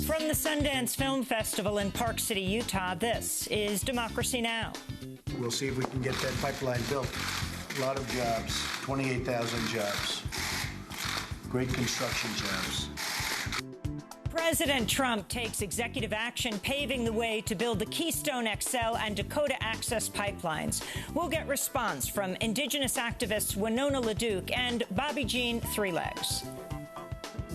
From the Sundance Film Festival in Park City, Utah, this is Democracy Now! We'll see if we can get that pipeline built. A lot of jobs, 28,000 jobs. Great construction jobs. President Trump takes executive action paving the way to build the Keystone XL and Dakota Access pipelines. We'll get response from Indigenous activists Winona LaDuke and Bobby Jean Three-Legs.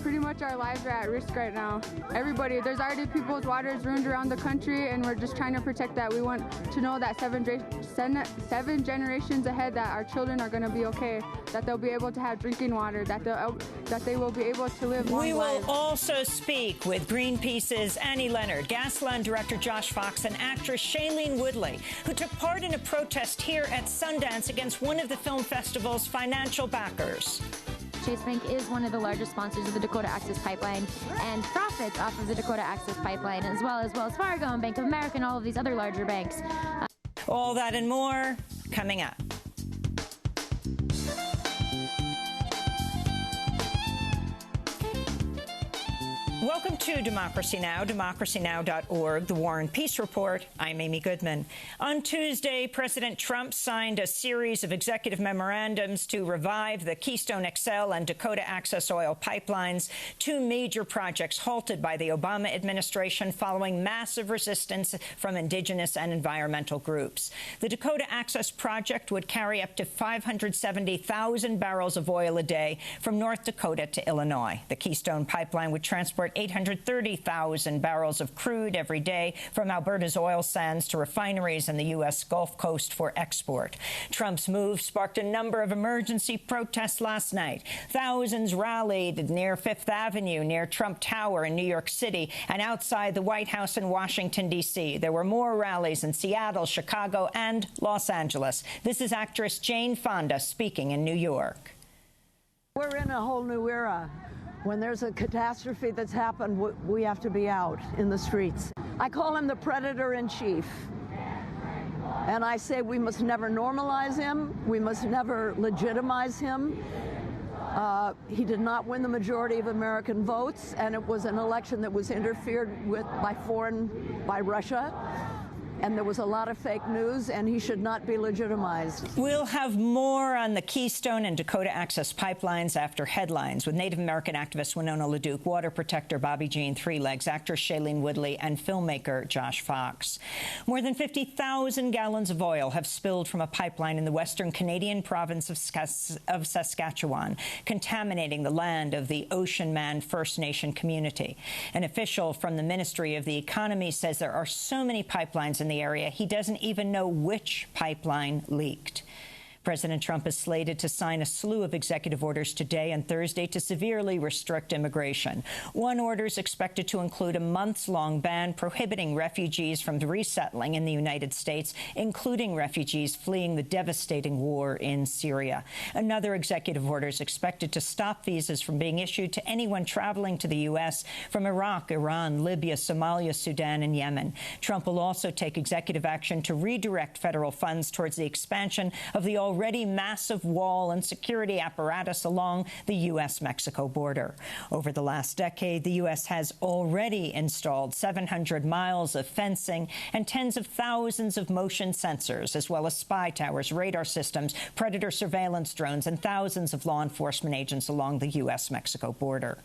Pretty much our lives are at risk right now. Everybody, there's already people's waters ruined around the country, and we're just trying to protect that. We want to know that seven generations ahead that our children are going to be okay, that they'll be able to have drinking water, that they will be able to live long lives. We will also speak with Greenpeace's Annie Leonard, Gasland director Josh Fox, and actress Shailene Woodley, who took part in a protest here at Sundance against one of the film festival's financial backers. Chase Bank is one of the largest sponsors of the Dakota Access Pipeline and profits off of the Dakota Access Pipeline, as well as Wells Fargo and Bank of America and all of these other larger banks. All that and more coming up. Welcome to Democracy Now!, democracynow.org, The War and Peace Report. I'm Amy Goodman. On Tuesday, President Trump signed a series of executive memorandums to revive the Keystone XL and Dakota Access oil pipelines, two major projects halted by the Obama administration following massive resistance from indigenous and environmental groups. The Dakota Access project would carry up to 570,000 barrels of oil a day from North Dakota to Illinois. The Keystone pipeline would transport 830,000 barrels of crude every day from Alberta's oil sands to refineries in the U.S. Gulf Coast for export. Trump's move sparked a number of emergency protests last night. Thousands rallied near Fifth Avenue, near Trump Tower in New York City, and outside the White House in Washington, D.C. There were more rallies in Seattle, Chicago, and Los Angeles. This is actress Jane Fonda speaking in New York. We're in a whole new era. When there's a catastrophe that's happened, we have to be out in the streets. I call him the predator in chief. And I say we must never normalize him. We must never legitimize him. He did not win the majority of American votes, and it was an election that was interfered with by Russia. And there was a lot of fake news, and he should not be legitimized. We'll have more on the Keystone and Dakota Access pipelines after headlines with Native American activist Winona LaDuke, water protector Bobby Jean Three-Legs, actress Shailene Woodley, and filmmaker Josh Fox. More than 50,000 gallons of oil have spilled from a pipeline in the western Canadian province of Saskatchewan, contaminating the land of the Ocean Man First Nation community. An official from the Ministry of the Economy says there are so many pipelines in the area, he doesn't even know which pipeline leaked. President Trump is slated to sign a slew of executive orders today and Thursday to severely restrict immigration. One order is expected to include a months-long ban prohibiting refugees from resettling in the United States, including refugees fleeing the devastating war in Syria. Another executive order is expected to stop visas from being issued to anyone traveling to the U.S. from Iraq, Iran, Libya, Somalia, Sudan, and Yemen. Trump will also take executive action to redirect federal funds towards the expansion of the already massive wall and security apparatus along the U.S.-Mexico border. Over the last decade, the U.S. has already installed 700 miles of fencing and tens of thousands of motion sensors, as well as spy towers, radar systems, predator surveillance drones, and thousands of law enforcement agents along the U.S.-Mexico border.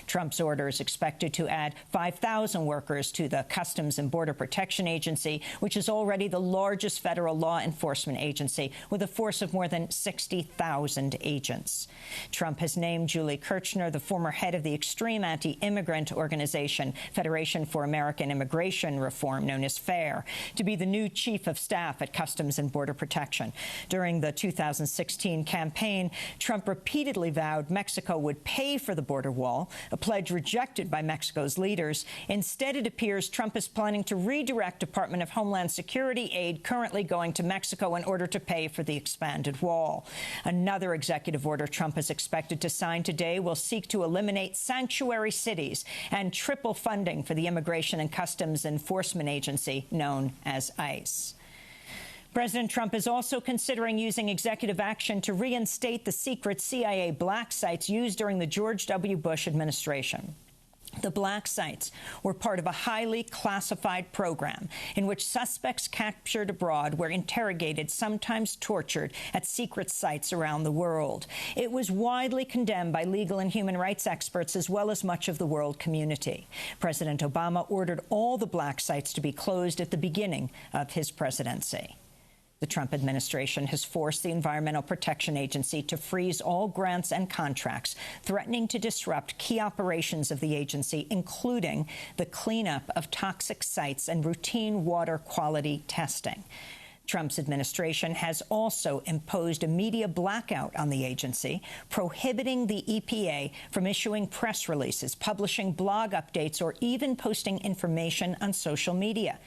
Trump's order is expected to add 5,000 workers to the Customs and Border Protection Agency, which is already the largest federal law enforcement agency, with a force of more than 60,000 agents. Trump has named Julie Kirchner, the former head of the extreme anti-immigrant organization Federation for American Immigration Reform, known as FAIR, to be the new chief of staff at Customs and Border Protection. During the 2016 campaign, Trump repeatedly vowed Mexico would pay for the border wall, a pledge rejected by Mexico's leaders. Instead, it appears Trump is planning to redirect Department of Homeland Security aid currently going to Mexico in order to pay for the expanded wall. Another executive order Trump is expected to sign today will seek to eliminate sanctuary cities and triple funding for the Immigration and Customs Enforcement Agency, known as ICE. President Trump is also considering using executive action to reinstate the secret CIA black sites used during the George W. Bush administration. The black sites were part of a highly classified program in which suspects captured abroad were interrogated, sometimes tortured, at secret sites around the world. It was widely condemned by legal and human rights experts as well as much of the world community. President Obama ordered all the black sites to be closed at the beginning of his presidency. The Trump administration has forced the Environmental Protection Agency to freeze all grants and contracts, threatening to disrupt key operations of the agency, including the cleanup of toxic sites and routine water quality testing. Trump's administration has also imposed a media blackout on the agency, prohibiting the EPA from issuing press releases, publishing blog updates, or even posting information on social media.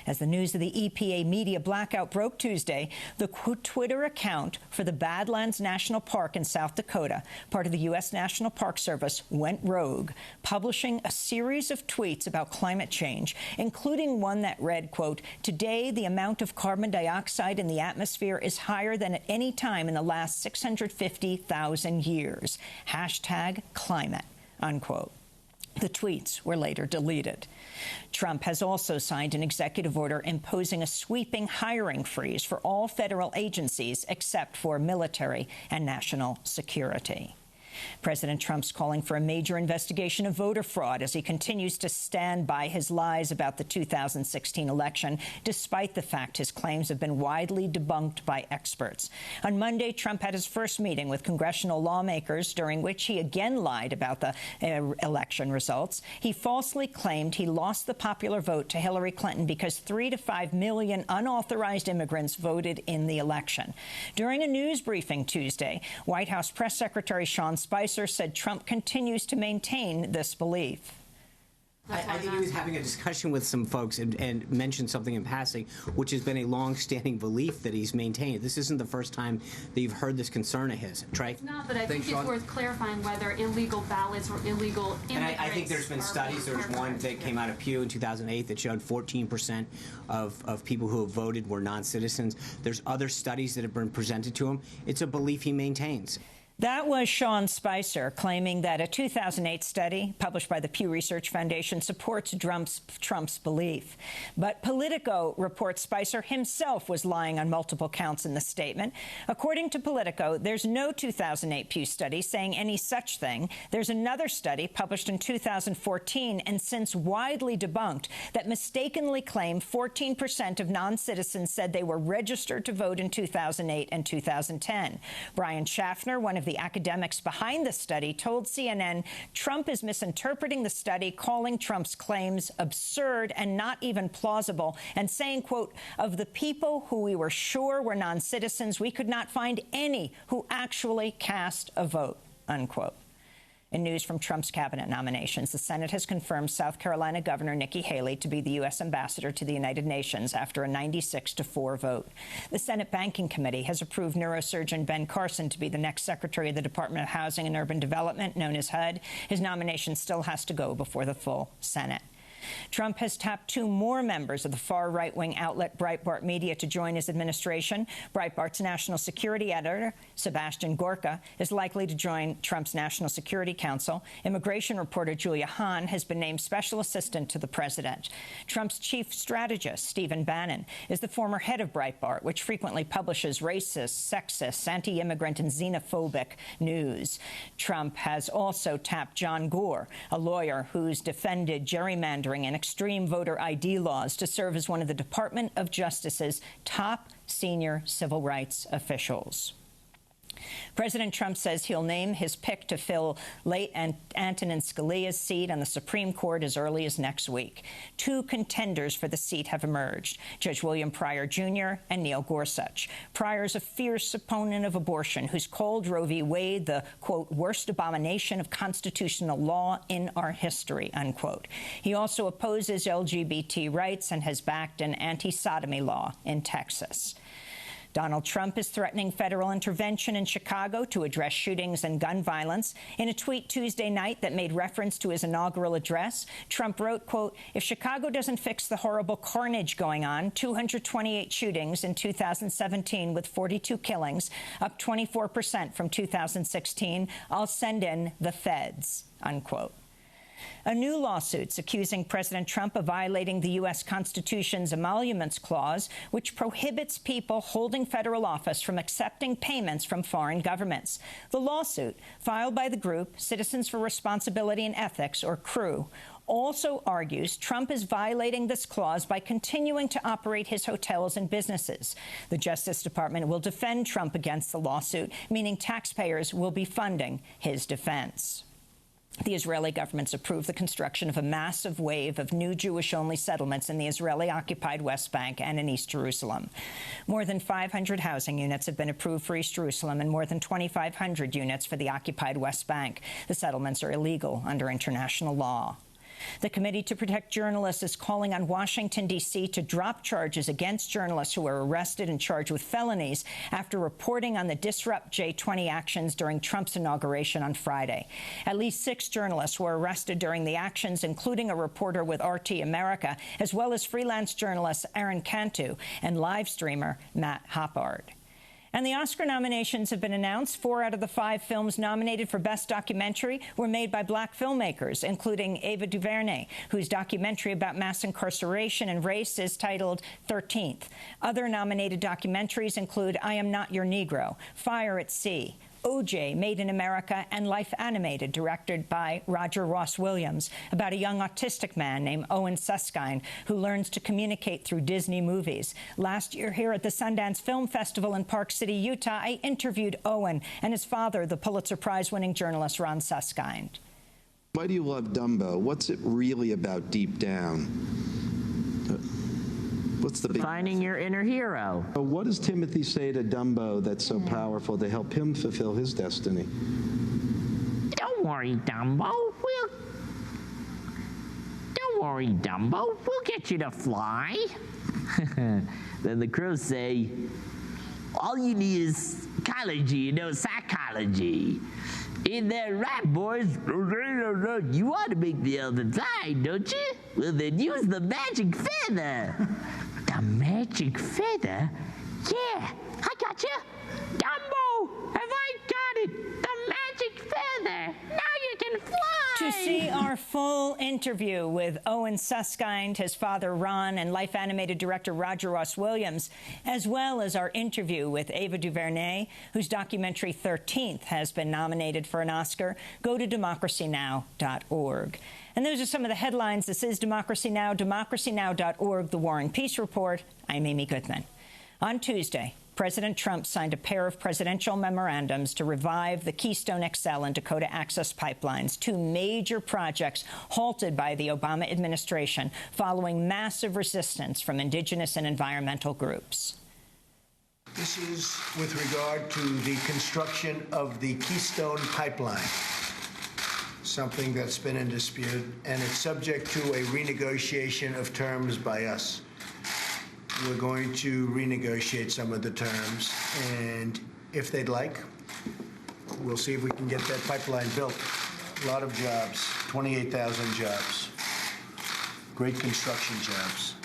As the news of the EPA media blackout broke Tuesday, the Twitter account for the Badlands National Park in South Dakota, part of the U.S. National Park Service, went rogue, publishing a series of tweets about climate change, including one that read, quote, "Today, the amount of carbon dioxide in the atmosphere is higher than at any time in the last 650,000 years. Hashtag climate," unquote. The tweets were later deleted. Trump has also signed an executive order imposing a sweeping hiring freeze for all federal agencies except for military and national security. President Trump's calling for a major investigation of voter fraud as he continues to stand by his lies about the 2016 election, despite the fact his claims have been widely debunked by experts. On Monday, Trump had his first meeting with congressional lawmakers, during which he again lied about the election results. He falsely claimed he lost the popular vote to Hillary Clinton because 3 to 5 million unauthorized immigrants voted in the election. During a news briefing Tuesday, White House Press Secretary Sean Spicer said Trump continues to maintain this belief. I think he was having a discussion with some folks and mentioned something in passing, which has been a long-standing belief that he's maintained. This isn't the first time that you've heard this concern of his. Trey? It's not, but I think it's worth clarifying whether illegal ballots or illegal immigrants. And I think there's been studies. There was one that came out of Pew in 2008 that showed 14% of people who have voted were non-citizens. There's other studies that have been presented to him. It's a belief he maintains. That was Sean Spicer claiming that a 2008 study published by the Pew Research Foundation supports Trump's belief. But Politico reports Spicer himself was lying on multiple counts in the statement. According to Politico, there's no 2008 Pew study saying any such thing. There's another study published in 2014 and since widely debunked that mistakenly claimed 14% of non-citizens said they were registered to vote in 2008 and 2010. Brian Schaffner, one of the academics behind the study, told CNN Trump is misinterpreting the study, calling Trump's claims absurd and not even plausible, and saying, quote, "Of the people who we were sure were non-citizens, we could not find any who actually cast a vote," unquote. In news from Trump's cabinet nominations, the Senate has confirmed South Carolina Governor Nikki Haley to be the U.S. ambassador to the United Nations after a 96-4 vote. The Senate Banking Committee has approved neurosurgeon Ben Carson to be the next Secretary of the Department of Housing and Urban Development, known as HUD. His nomination still has to go before the full Senate. Trump has tapped 2 more members of the far right-wing outlet Breitbart Media to join his administration. Breitbart's national security editor, Sebastian Gorka, is likely to join Trump's National Security Council. Immigration reporter Julia Hahn has been named special assistant to the president. Trump's chief strategist, Stephen Bannon, is the former head of Breitbart, which frequently publishes racist, sexist, anti-immigrant and xenophobic news. Trump has also tapped John Gore, a lawyer who's defended gerrymandering and extreme voter ID laws, to serve as one of the Department of Justice's top senior civil rights officials. President Trump says he'll name his pick to fill late Antonin Scalia's seat on the Supreme Court as early as next week. 2 contenders for the seat have emerged, Judge William Pryor Jr. and Neil Gorsuch. Pryor's a fierce opponent of abortion who's called Roe v. Wade the, quote, "worst abomination of constitutional law in our history," unquote. He also opposes LGBT rights and has backed an anti-sodomy law in Texas. Donald Trump is threatening federal intervention in Chicago to address shootings and gun violence. In a tweet Tuesday night that made reference to his inaugural address, Trump wrote, quote, "If Chicago doesn't fix the horrible carnage going on, 228 shootings in 2017 with 42 killings, up 24% from 2016, I'll send in the feds," unquote. A new lawsuit's accusing President Trump of violating the U.S. Constitution's Emoluments Clause, which prohibits people holding federal office from accepting payments from foreign governments. The lawsuit, filed by the group Citizens for Responsibility and Ethics, or CREW, also argues Trump is violating this clause by continuing to operate his hotels and businesses. The Justice Department will defend Trump against the lawsuit, meaning taxpayers will be funding his defense. The Israeli government's approved the construction of a massive wave of new Jewish-only settlements in the Israeli-occupied West Bank and in East Jerusalem. More than 500 housing units have been approved for East Jerusalem and more than 2,500 units for the occupied West Bank. The settlements are illegal under international law. The Committee to Protect Journalists is calling on Washington, D.C. to drop charges against journalists who were arrested and charged with felonies after reporting on the Disrupt J20 actions during Trump's inauguration on Friday. At least 6 journalists were arrested during the actions, including a reporter with RT America, as well as freelance journalist Aaron Cantu and live streamer Matt Hoppard. And the Oscar nominations have been announced. 4 out of the 5 films nominated for Best Documentary were made by black filmmakers, including Ava DuVernay, whose documentary about mass incarceration and race is titled 13th. Other nominated documentaries include I Am Not Your Negro, Fire at Sea, OJ, Made in America, and Life Animated, directed by Roger Ross Williams, about a young autistic man named Owen Susskind who learns to communicate through Disney movies. Last year here at the Sundance Film Festival in Park City, Utah, I interviewed Owen and his father, the Pulitzer Prize-winning journalist Ron Susskind. Why do you love Dumbo? What's it really about deep down? What's the big finding your inner hero? What does Timothy say to Dumbo that's so powerful to help him fulfill his destiny? Don't worry, Dumbo. We'll get you to fly. Then the crows say, all you need is ecology, psychology. In there, right, boys? You want to make the elephant fly, don't you? Well, then use the magic feather. The magic feather? Yeah, I got you. Dumbo, have I got it? The magic feather. Now you can fly. To see our full interview with Owen Susskind, his father Ron, and Life Animated director Roger Ross Williams, as well as our interview with Ava DuVernay, whose documentary 13th has been nominated for an Oscar, go to DemocracyNow.org. And those are some of the headlines. This is Democracy Now!, DemocracyNow.org, The War and Peace Report. I'm Amy Goodman. On Tuesday, President Trump signed a pair of presidential memorandums to revive the Keystone XL and Dakota Access pipelines, 2 major projects halted by the Obama administration following massive resistance from indigenous and environmental groups. This is with regard to the construction of the Keystone Pipeline, something that's been in dispute, and it's subject to a renegotiation of terms by us. We're going to renegotiate some of the terms, and if they'd like, we'll see if we can get that pipeline built. A lot of jobs, 28,000 jobs, great construction jobs.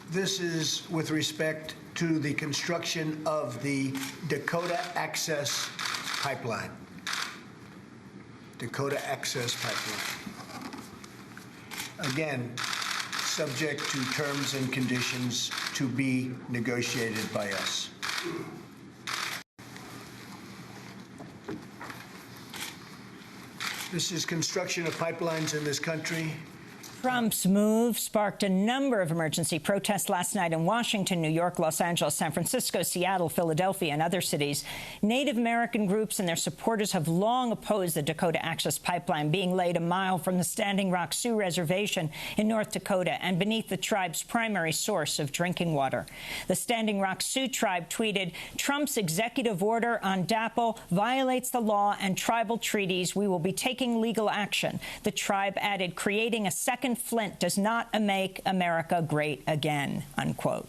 This is with respect to the construction of the Dakota Access Pipeline. Dakota Access Pipeline. Again, subject to terms and conditions to be negotiated by us. This is construction of pipelines in this country. Trump's move sparked a number of emergency protests last night in Washington, New York, Los Angeles, San Francisco, Seattle, Philadelphia, and other cities. Native American groups and their supporters have long opposed the Dakota Access Pipeline being laid a mile from the Standing Rock Sioux Reservation in North Dakota and beneath the tribe's primary source of drinking water. The Standing Rock Sioux tribe tweeted, Trump's executive order on DAPL violates the law and tribal treaties. We will be taking legal action. The tribe added, creating a second American flint does not make America great again, unquote.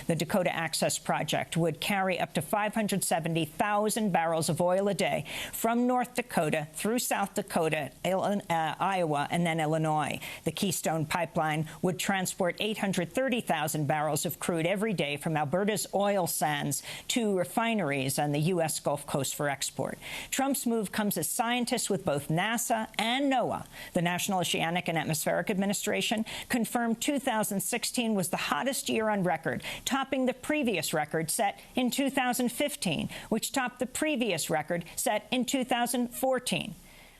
The Dakota Access Project would carry up to 570,000 barrels of oil a day from North Dakota through South Dakota, Iowa, and then Illinois. The Keystone Pipeline would transport 830,000 barrels of crude every day from Alberta's oil sands to refineries on the U.S. Gulf Coast for export. Trump's move comes as scientists with both NASA and NOAA, the National Oceanic and Atmospheric Administration, confirmed 2016 was the hottest year on record, topping the previous record set in 2015, which topped the previous record set in 2014.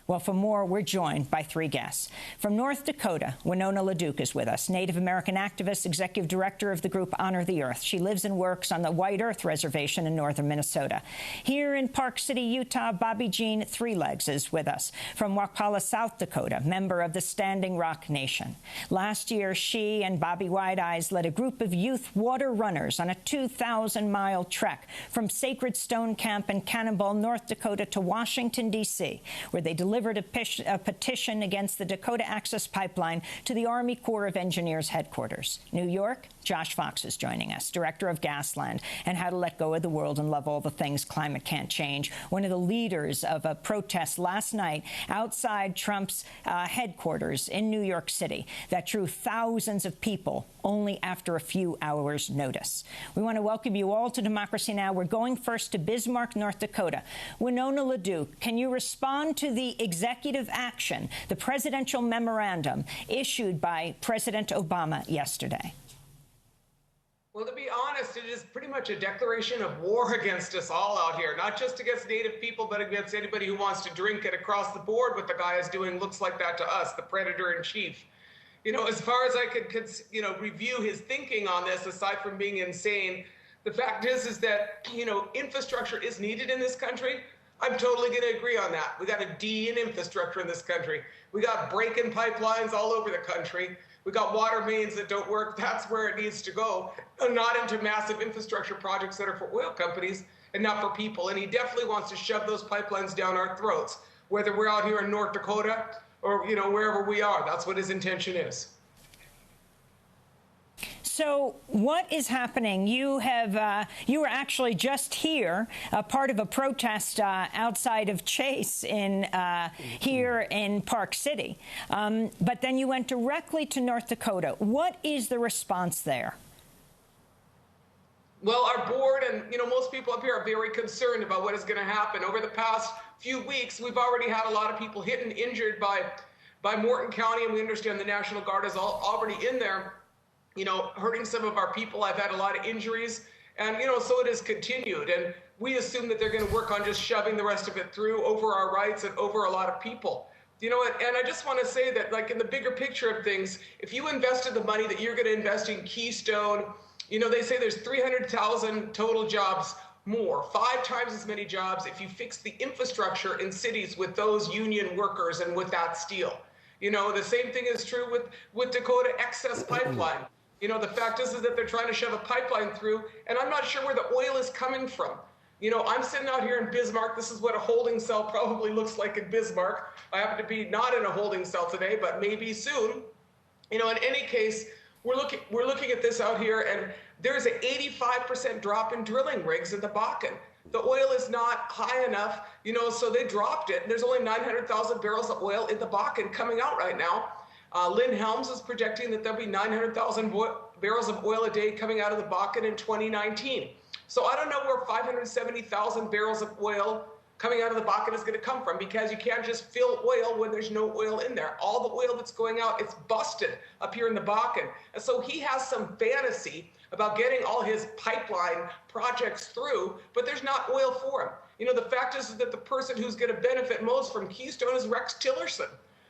Well, for more, we're joined by three guests. From North Dakota, Winona LaDuke is with us, Native American activist, executive director of the group Honor the Earth. She lives and works on the White Earth Reservation in northern Minnesota. Here in Park City, Utah, Bobby Jean Three-Legs is with us. From Wapala, South Dakota, member of the Standing Rock Nation. Last year, she and Bobby White Eyes led a group of youth water runners on a 2,000-mile trek from Sacred Stone Camp in Cannonball, North Dakota to Washington, D.C., where they delivered a petition against the Dakota Access Pipeline to the Army Corps of Engineers headquarters. New York, Josh Fox is joining us, director of Gasland and How to Let Go of the World and Love All the Things Climate Can't Change, one of the leaders of a protest last night outside Trump's headquarters in New York City that drew thousands of people only after a few hours' notice. We want to welcome you all to Democracy Now! We're going first to Bismarck, North Dakota. Winona LaDuke, can you respond to the executive action, the presidential memorandum issued by President Obama yesterday? Well, to be honest, it is pretty much a declaration of war against us all out here, not just against Native people, but against anybody who wants to drink it across the board. What the guy is doing looks like that to us, the predator in chief. You know, as far as I could, review his thinking on this, aside from being insane, the fact is that, infrastructure is needed in this country. I'm totally going to agree on that. We got a D in infrastructure in this country. We got breaking pipelines all over the country. We got water mains that don't work. That's where it needs to go, not into massive infrastructure projects that are for oil companies and not for people. And he definitely wants to shove those pipelines down our throats, whether we're out here in North Dakota or, wherever we are. That's what his intention is. So what is happening? You were actually just here, part of a protest outside of Chase here in Park City. But then you went directly to North Dakota. What is the response there? Well, our board and, most people up here are very concerned about what is going to happen. Over the past few weeks, we've already had a lot of people hit and injured by Morton County, and we understand the National Guard is already in there, hurting some of our people. I've had a lot of injuries, and, so it has continued. And we assume that they're going to work on just shoving the rest of it through over our rights and over a lot of people. And I just want to say that, like, in the bigger picture of things, if you invested the money that you're going to invest in Keystone, they say there's 300,000 total jobs more, 5 times as many jobs if you fix the infrastructure in cities with those union workers and with that steel. The same thing is true with Dakota Access Pipeline. The fact is that they're trying to shove a pipeline through, and I'm not sure where the oil is coming from. I'm sitting out here in Bismarck. This is what a holding cell probably looks like in Bismarck. I happen to be not in a holding cell today, but maybe soon. In any case, we're looking at this out here, and there's an 85% drop in drilling rigs in the Bakken. The oil is not high enough, so they dropped it. There's only 900,000 barrels of oil in the Bakken coming out right now. Lynn Helms is projecting that there'll be 900,000 barrels of oil a day coming out of the Bakken in 2019. So I don't know where 570,000 barrels of oil coming out of the Bakken is going to come from, because you can't just fill oil when there's no oil in there. All the oil that's going out, it's busted up here in the Bakken. And so he has some fantasy about getting all his pipeline projects through, but there's not oil for him. The fact is that the person who's going to benefit most from Keystone is Rex Tillerson,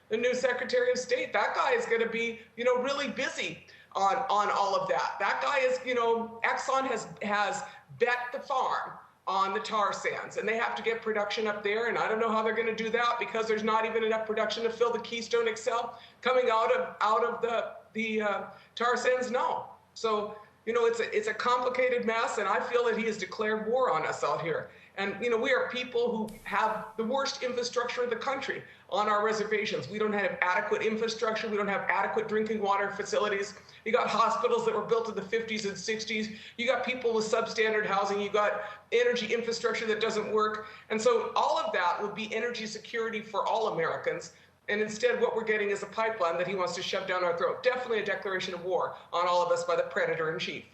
the new Secretary of State. That guy is going to be, really busy on all of that. That guy is, Exxon has bet the farm on the tar sands, and they have to get production up there, and I don't know how they're going to do that, because there's not even enough production to fill the Keystone XL coming out of the tar sands now. So, it's a complicated mess, and I feel that he has declared war on us out here. And, you know, we are people who have the worst infrastructure in the country on our reservations. We don't have adequate infrastructure. We don't have adequate drinking water facilities. You got hospitals that were built in the 50s and 60s. You got people with substandard housing. You got energy infrastructure that doesn't work. And so all of that would be energy security for all Americans. And instead, what we're getting is a pipeline that he wants to shove down our throat. Definitely a declaration of war on all of us by the predator-in-chief.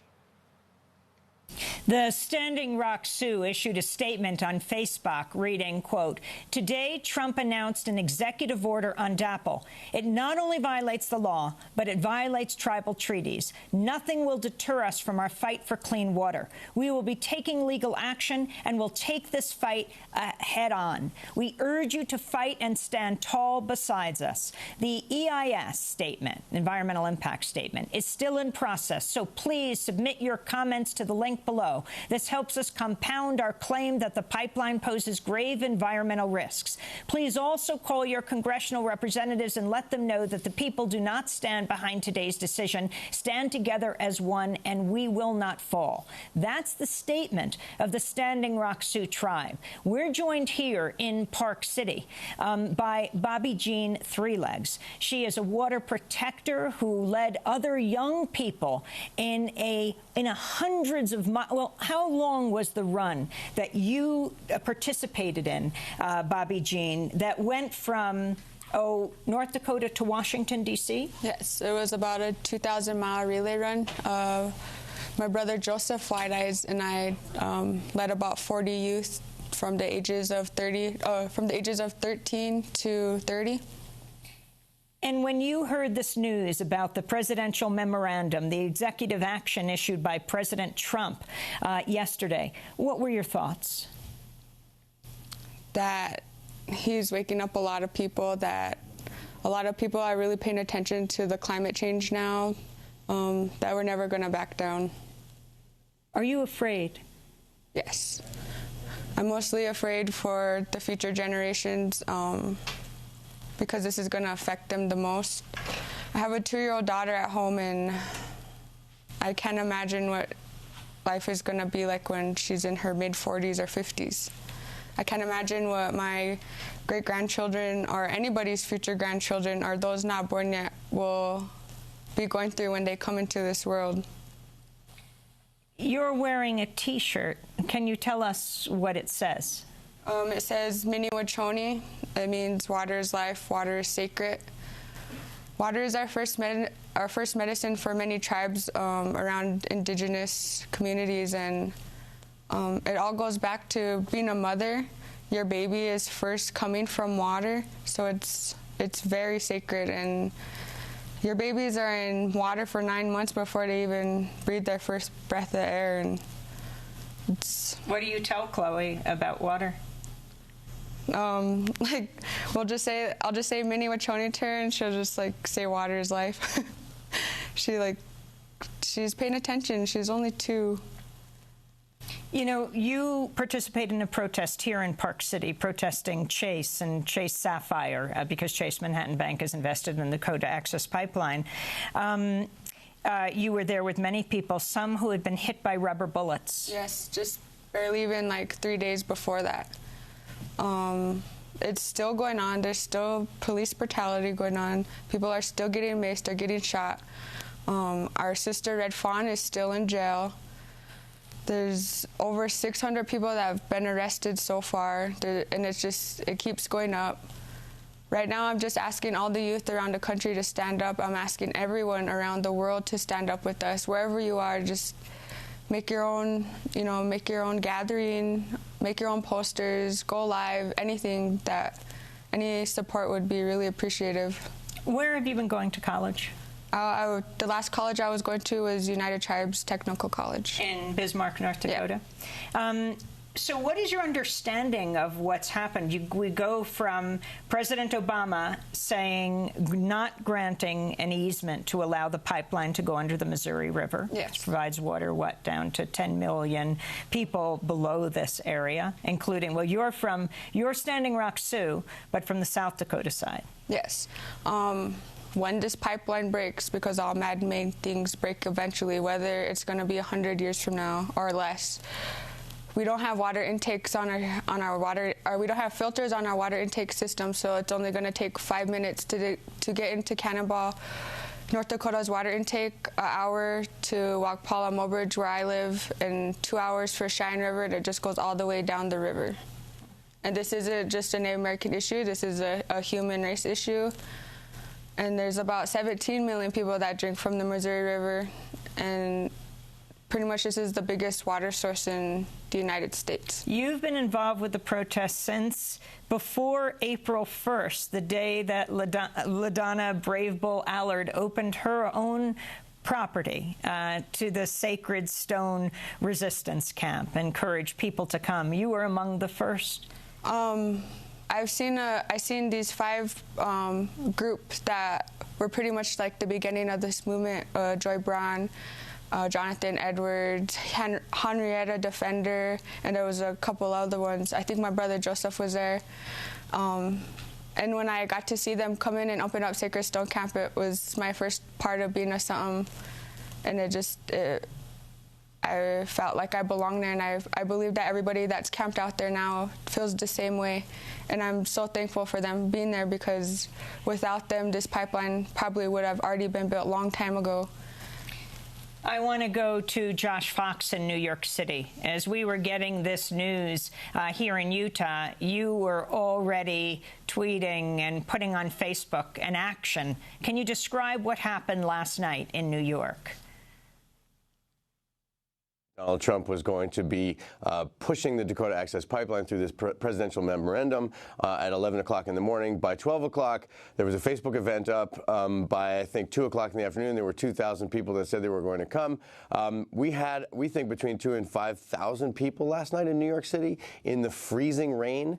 The Standing Rock Sioux issued a statement on Facebook reading, quote, "Today, Trump announced an executive order on DAPL. It not only violates the law, but it violates tribal treaties. Nothing will deter us from our fight for clean water. We will be taking legal action and will take this fight head on. We urge you to fight and stand tall beside us." The EIS statement, Environmental Impact Statement, is still in process, so please submit your comments to the link below. This helps us compound our claim that the pipeline poses grave environmental risks. Please also call your congressional representatives and let them know that the people do not stand behind today's decision. Stand together as one, and we will not fall. That's the statement of the Standing Rock Sioux tribe. We're joined here in Park City by Bobby Jean Threelegs. She is a water protector who led other young people in a hundreds of miles. Well, how long was the run that you participated in, Bobby Jean, that went from North Dakota to Washington, D.C.? Yes, it was about a 2,000-mile relay run. My brother Joseph White-Eyes and I led about 40 youth from the ages of 13 to 30. And when you heard this news about the presidential memorandum, the executive action issued by President Trump yesterday, what were your thoughts? That he's waking up a lot of people, that a lot of people are really paying attention to the climate change now, that we're never going to back down. Are you afraid? Yes. I'm mostly afraid for the future generations, because this is going to affect them the most. I have a 2-year-old daughter at home, and I can't imagine what life is going to be like when she's in her mid-40s or 50s. I can't imagine what my great-grandchildren or anybody's future grandchildren or those not born yet will be going through when they come into this world. You're wearing a T-shirt. Can you tell us what it says? It says Mini Wachoni. It means water is life, water is sacred. Water is our first medicine for many tribes around indigenous communities, and it all goes back to being a mother. Your baby is first coming from water, so it's very sacred, and your babies are in water for 9 months before they even breathe their first breath of air. And what do you tell Chloe about water? I'll just say Mini Wachoni to her, and she'll just say water is life. She's paying attention. She's only 2. You know, you participated in a protest here in Park City, protesting Chase and Chase Sapphire, because Chase Manhattan Bank is invested in the Dakota Access Pipeline. You were there with many people, some who had been hit by rubber bullets. Yes, just barely even 3 days before that. It's still going on. There's still police brutality going on. People are still getting maced, they're getting shot. Our sister Red Fawn is still in jail. There's over 600 people that have been arrested so far, and it keeps going up. Right now, I'm just asking all the youth around the country to stand up. I'm asking everyone around the world to stand up with us. Wherever you are, just make your own gathering, make your own posters, go live, anything any support would be really appreciative. Where have you been going to college? The last college I was going to was United Tribes Technical College. In Bismarck, North Dakota? Yeah. So what is your understanding of what's happened? We go from President Obama saying not granting an easement to allow the pipeline to go under the Missouri River, yes, which provides water, down to 10 million people below this area, including, well, you're Standing Rock Sioux, but from the South Dakota side. Yes. When this pipeline breaks, because all man-made things break eventually, whether it's going to be 100 years from now or less, we don't have water intakes on our water, or we don't have filters on our water intake system, so it's only going to take 5 minutes to get into Cannonball, North Dakota's water intake, an hour to Waupaula Mobridge, where I live, and 2 hours for Cheyenne River that just goes all the way down the river. And this isn't just a Native American issue, this is a human race issue. And there's about 17 million people that drink from the Missouri River, and pretty much this is the biggest water source in the United States. You've been involved with the protests since before April 1st, the day that LaDonna Brave Bull Allard opened her own property to the Sacred Stone Resistance Camp, encouraged people to come. You were among the first? I've seen these 5 groups that were pretty much like the beginning of this movement, Joy Braun, Jonathan Edwards, Henrietta Defender, and there was a couple other ones. I think my brother Joseph was there. And when I got to see them come in and open up Sacred Stone Camp, it was my first part of being a something, and I felt like I belonged there, and I believe that everybody that's camped out there now feels the same way. And I'm so thankful for them being there, because without them, this pipeline probably would have already been built a long time ago. I want to go to Josh Fox in New York City. As we were getting this news here in Utah, you were already tweeting and putting on Facebook an action. Can you describe what happened last night in New York? Donald Trump was going to be pushing the Dakota Access Pipeline through this presidential memorandum at 11 o'clock in the morning. By 12 o'clock, there was a Facebook event up. By, I think, 2 o'clock in the afternoon, there were 2,000 people that said they were going to come. We had, we think, between 2,000 and 5,000 people last night in New York City in the freezing rain.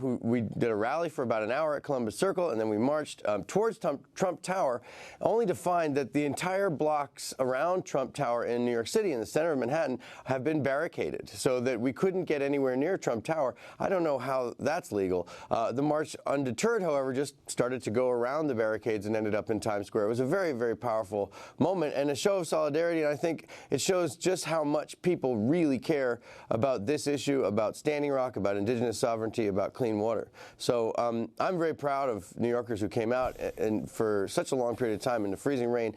We did a rally for about an hour at Columbus Circle, and then we marched towards Trump Tower, only to find that the entire blocks around Trump Tower in New York City, in the center of Manhattan, have been barricaded so that we couldn't get anywhere near Trump Tower. I don't know how that's legal. The march, undeterred, however, just started to go around the barricades and ended up in Times Square. It was a very, very powerful moment and a show of solidarity, and I think it shows just how much people really care about this issue, about Standing Rock, about indigenous sovereignty, about clean water. So I'm very proud of New Yorkers who came out and for such a long period of time in the freezing rain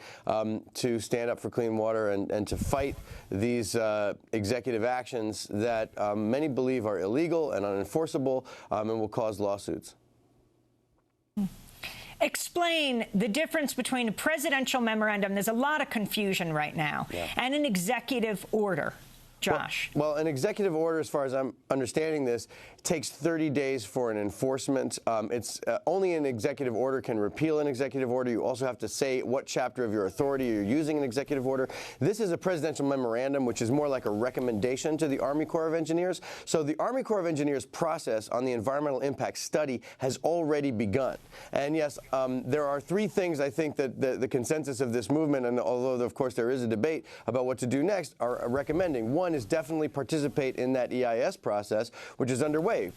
to stand up for clean water and to fight these executive actions that many believe are illegal and unenforceable and will cause lawsuits. Explain the difference between a presidential memorandum, there's a lot of confusion right now, and an executive order. Josh. Well, an executive order, as far as I'm understanding this, takes 30 days for an enforcement. It's only an executive order can repeal an executive order. You also have to say what chapter of your authority you're using an executive order. This is a presidential memorandum, which is more like a recommendation to the Army Corps of Engineers. So the Army Corps of Engineers process on the environmental impact study has already begun. And yes, there are 3 things I think that the consensus of this movement, and although of course there is a debate about what to do next, are recommending. One is definitely participate in that EIS process, which is underway.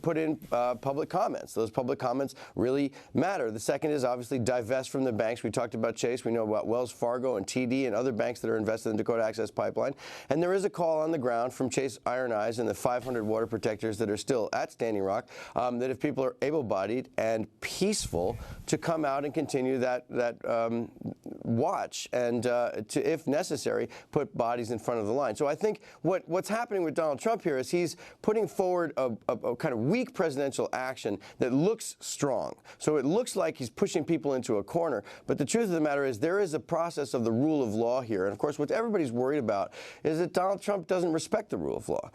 Put in public comments. Those public comments really matter. The second is obviously divest from the banks. We talked about Chase. We know about Wells Fargo and TD and other banks that are invested in Dakota Access Pipeline. And there is a call on the ground from Chase Iron Eyes and the 500 water protectors that are still at Standing Rock that if people are able-bodied and peaceful, to come out and continue that watch and to, if necessary, put bodies in front of the line. So I think what's happening with Donald Trump here is he's putting forward a kind of weak presidential action that looks strong. So it looks like he's pushing people into a corner. But the truth of the matter is there is a process of the rule of law here. And, of course, what everybody's worried about is that Donald Trump doesn't respect the rule of law.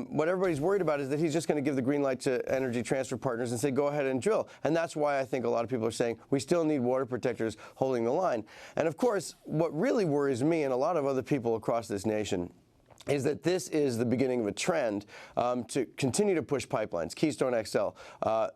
What everybody's worried about is that he's just going to give the green light to Energy Transfer Partners and say, go ahead and drill. And that's why I think a lot of people are saying we still need water protectors holding the line. And, of course, what really worries me and a lot of other people across this nation is that this is the beginning of a trend to continue to push pipelines, Keystone XL.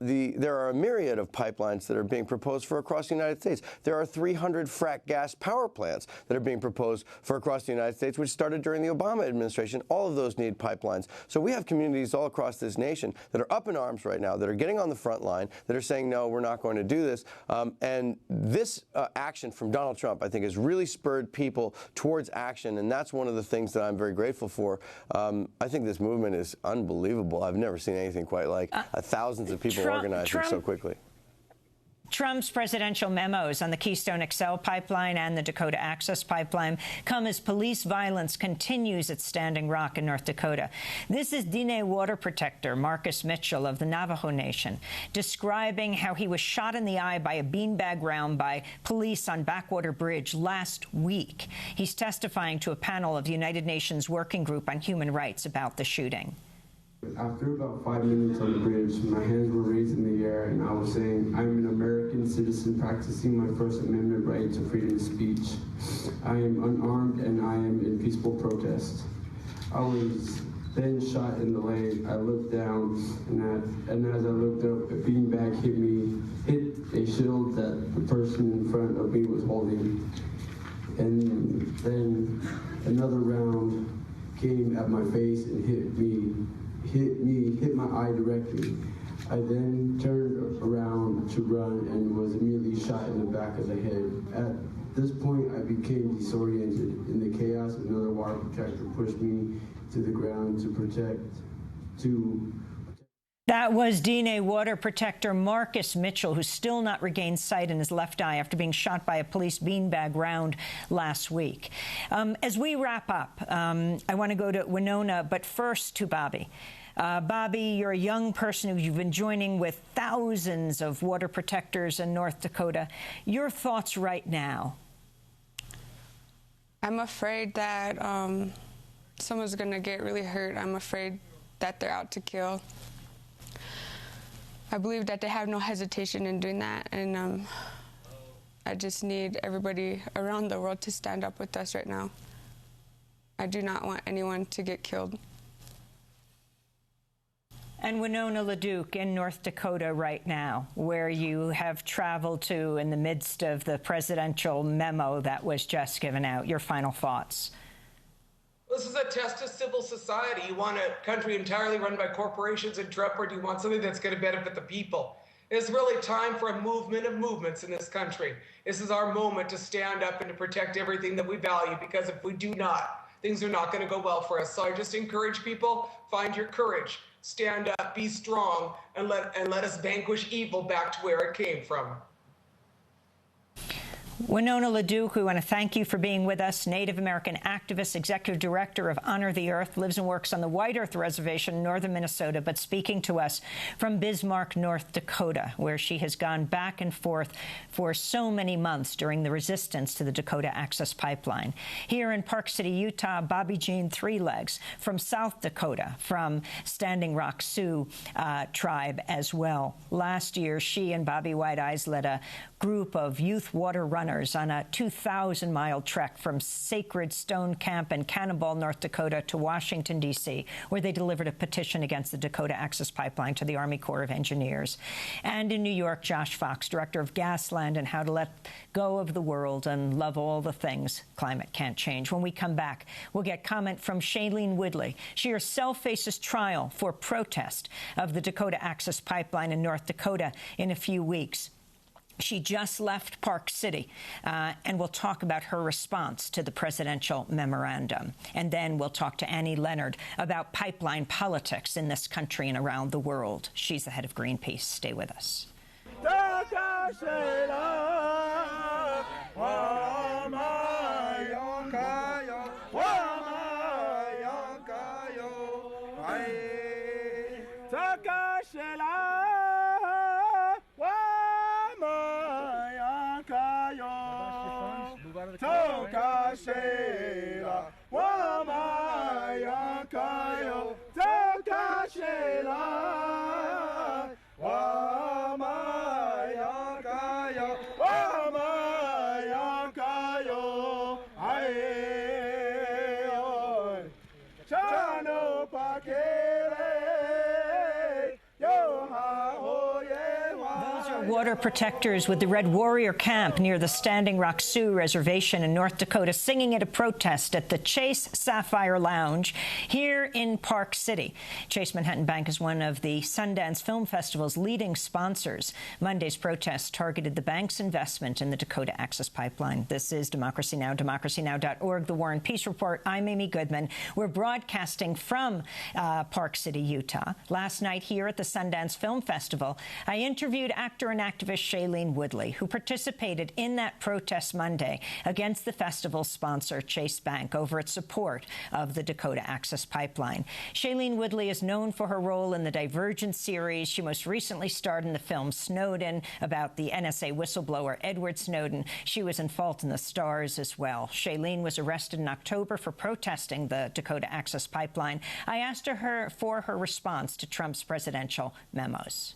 There are a myriad of pipelines that are being proposed for across the United States. There are 300 frack gas power plants that are being proposed for across the United States, which started during the Obama administration. All of those need pipelines. So we have communities all across this nation that are up in arms right now, that are getting on the front line, that are saying, no, we're not going to do this. And this action from Donald Trump, I think, has really spurred people towards action, and that's one of the things that I'm very grateful grateful for. I think this movement is unbelievable. I've never seen anything quite like thousands of people organizing so quickly. Trump's presidential memos on the Keystone XL pipeline and the Dakota Access Pipeline come as police violence continues at Standing Rock in North Dakota. This is Diné water protector Marcus Mitchell of the Navajo Nation describing how he was shot in the eye by a beanbag round by police on Backwater Bridge last week. He's testifying to a panel of the United Nations Working Group on Human Rights about the shooting. After about 5 minutes on the bridge, my hands were raised in the air and I was saying, I'm an American citizen practicing my First Amendment right to freedom of speech. I am unarmed and I am in peaceful protest. I was then shot in the leg. I looked down and as I looked up, a beanbag hit a shield that the person in front of me was holding. And then another round came at my face and hit my eye directly. I then turned around to run and was immediately shot in the back of the head. At this point, I became disoriented. In the chaos, another water protector pushed me to the ground to protect. That was Diné water protector Marcus Mitchell, who's still not regained sight in his left eye after being shot by a police beanbag round last week. As we wrap up, I want to go to Winona, but first to Bobby. Bobby, you're a young person who you've been joining with thousands of water protectors in North Dakota. Your thoughts right now? I'm afraid that someone's going to get really hurt. I'm afraid that they're out to kill. I believe that they have no hesitation in doing that, and I just need everybody around the world to stand up with us right now. I do not want anyone to get killed. And Winona LaDuke in North Dakota right now, where you have traveled to in the midst of the presidential memo that was just given out. Your final thoughts. This is a test of civil society. You want a country entirely run by corporations and Trump, or do you want something that's going to benefit the people? It's really time for a movement of movements in this country. This is our moment to stand up and to protect everything that we value, because if we do not, things are not going to go well for us. So I just encourage people, find your courage, stand up, be strong, and let us vanquish evil back to where it came from. Winona LaDuke, we want to thank you for being with us. Native American activist, executive director of Honor the Earth, lives and works on the White Earth Reservation in northern Minnesota, but speaking to us from Bismarck, North Dakota, where she has gone back and forth for so many months during the resistance to the Dakota Access Pipeline. Here in Park City, Utah, Bobby Jean Three Legs from South Dakota, from Standing Rock Sioux tribe as well. Last year, she and Bobby White Eyes led a group of youth water runners on a 2,000-mile trek from Sacred Stone Camp in Cannonball, North Dakota to Washington, D.C., where they delivered a petition against the Dakota Access Pipeline to the Army Corps of Engineers. And in New York, Josh Fox, director of Gasland and How to Let Go of the World and Love All the Things Climate Can't Change. When we come back, we'll get comment from Shailene Woodley. She herself faces trial for protest of the Dakota Access Pipeline in North Dakota in a few weeks. She just left Park City, and we'll talk about her response to the presidential memorandum. And then we'll talk to Annie Leonard about pipeline politics in this country and around the world. She's the head of Greenpeace. Stay with us. water protectors with the Red Warrior Camp near the Standing Rock Sioux Reservation in North Dakota singing at a protest at the Chase Sapphire Lounge here in Park City. Chase Manhattan Bank is one of the Sundance Film Festival's leading sponsors. Monday's protest targeted the bank's investment in the Dakota Access Pipeline. This is Democracy Now!, democracynow.org, The War and Peace Report. I'm Amy Goodman. We're broadcasting from Park City, Utah. Last night here at the Sundance Film Festival, I interviewed actor and activist Shailene Woodley, who participated in that protest Monday against the festival's sponsor, Chase Bank, over its support of the Dakota Access Pipeline. Shailene Woodley is known for her role in the Divergent series. She most recently starred in the film Snowden about the NSA whistleblower Edward Snowden. She was in Fault in the Stars as well. Shailene was arrested in October for protesting the Dakota Access Pipeline. I asked her for her response to Trump's presidential memos.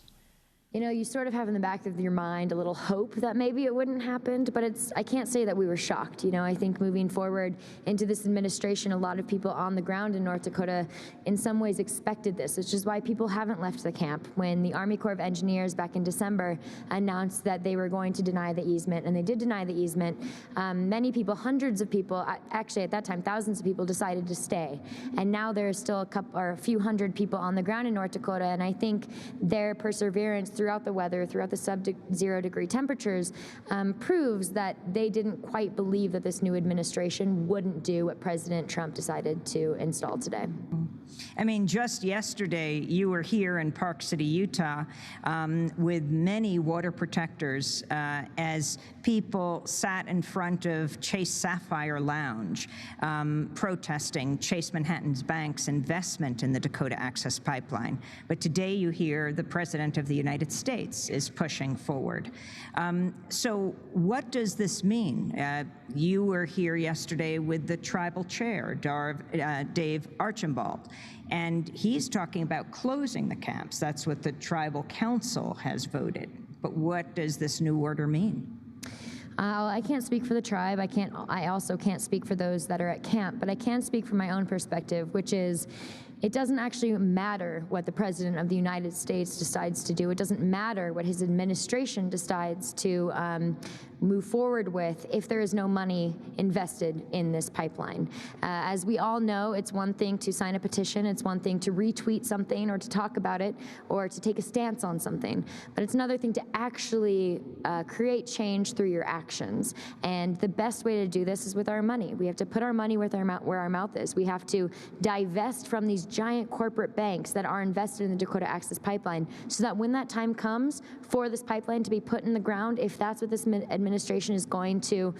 You know, you sort of have in the back of your mind a little hope that maybe it wouldn't happen, but I can't say that we were shocked. You know, I think moving forward into this administration, a lot of people on the ground in North Dakota in some ways expected this, which is why people haven't left the camp. When the Army Corps of Engineers back in December announced that they were going to deny the easement, and they did deny the easement, many people, hundreds of people, actually at that time thousands of people, decided to stay. And now there are still a few hundred people on the ground in North Dakota, and I think their perseverance throughout the weather, throughout the sub-0 degree temperatures, proves that they didn't quite believe that this new administration wouldn't do what President Trump decided to install today. I mean, just yesterday, you were here in Park City, Utah, with many water protectors as people sat in front of Chase Sapphire Lounge protesting Chase Manhattan Bank's investment in the Dakota Access Pipeline. But today you hear the President of the United States is pushing forward. So what does this mean? You were here yesterday with the tribal chair, Dave Archibald, and he's talking about closing the camps. That's what the tribal council has voted. But what does this new order mean? I can't speak for the tribe. I also can't speak for those that are at camp, but I can speak from my own perspective, which is it doesn't actually matter what the President of the United States decides to do. It doesn't matter what his administration decides to move forward with if there is no money invested in this pipeline. As we all know, it's one thing to sign a petition, it's one thing to retweet something or to talk about it or to take a stance on something, but it's another thing to actually create change through your actions. And the best way to do this is with our money. We have to put our money where our mouth is. We have to divest from these giant corporate banks that are invested in the Dakota Access Pipeline so that when that time comes for this pipeline to be put in the ground, if that's what this administration is going to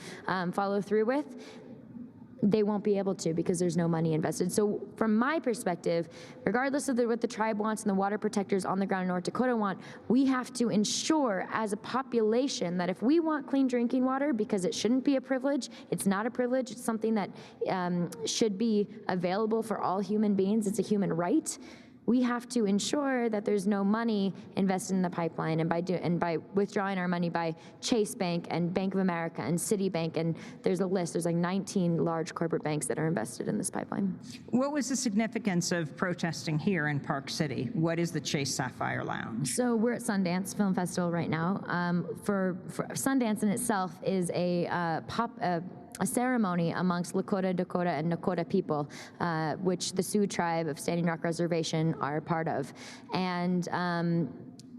follow through with, they won't be able to because there's no money invested. So from my perspective, regardless of what the tribe wants and the water protectors on the ground in North Dakota want, we have to ensure as a population that if we want clean drinking water, because it shouldn't be a privilege, it's not a privilege, it's something that should be available for all human beings, it's a human right, we have to ensure that there's no money invested in the pipeline, and by withdrawing our money by Chase Bank and Bank of America and Citibank, and there's a list. There's like 19 large corporate banks that are invested in this pipeline. What was the significance of protesting here in Park City? What is the Chase Sapphire Lounge? So we're at Sundance Film Festival right now. For Sundance in itself is a ceremony amongst Lakota, Dakota, and Nakota people, which the Sioux tribe of Standing Rock Reservation are a part of. And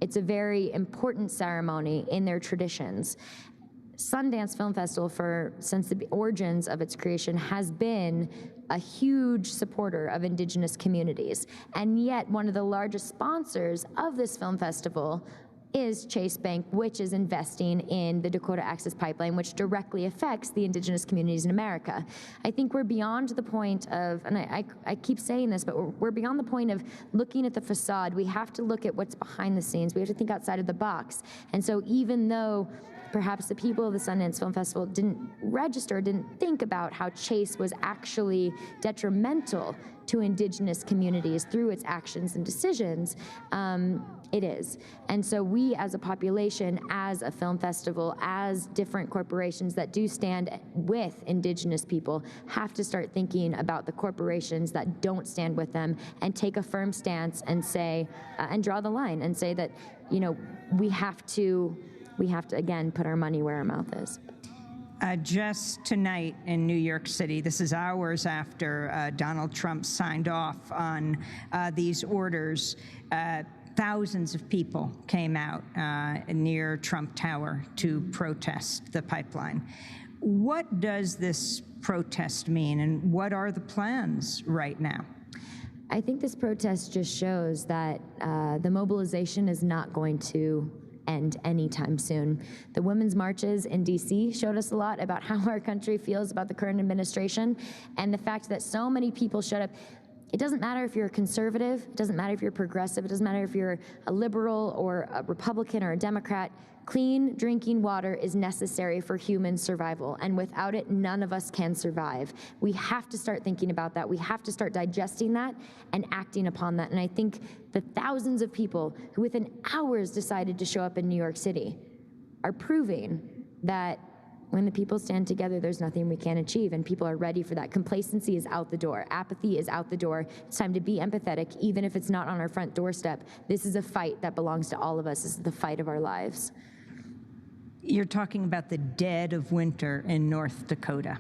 it's a very important ceremony in their traditions. Sundance Film Festival, since the origins of its creation, has been a huge supporter of Indigenous communities. And yet one of the largest sponsors of this film festival is Chase Bank, which is investing in the Dakota Access Pipeline, which directly affects the Indigenous communities in America. I think we're beyond the point of, and I keep saying this, but we're beyond the point of looking at the facade. We have to look at what's behind the scenes. We have to think outside of the box. And so even though perhaps the people of the Sundance Film Festival didn't think about how Chase was actually detrimental to Indigenous communities through its actions and decisions, It is. And so we as a population, as a film festival, as different corporations that do stand with Indigenous people, have to start thinking about the corporations that don't stand with them and take a firm stance and say, and draw the line and say that, you know, we have to again put our money where our mouth is. Just tonight in New York City, this is hours after Donald Trump signed off on these orders, thousands of people came out near Trump Tower to protest the pipeline. What does this protest mean, and what are the plans right now? I think this protest just shows that the mobilization is not going to end anytime soon. The women's marches in D.C. showed us a lot about how our country feels about the current administration, and the fact that so many people showed up. It doesn't matter if you're a conservative, it doesn't matter if you're progressive, it doesn't matter if you're a liberal or a Republican or a Democrat. Clean drinking water is necessary for human survival, and without it, none of us can survive. We have to start thinking about that. We have to start digesting that and acting upon that. And I think the thousands of people who within hours decided to show up in New York City are proving that when the people stand together, there's nothing we can't achieve, and people are ready for that. Complacency is out the door. Apathy is out the door. It's time to be empathetic, even if it's not on our front doorstep. This is a fight that belongs to all of us. This is the fight of our lives. You're talking about the dead of winter in North Dakota.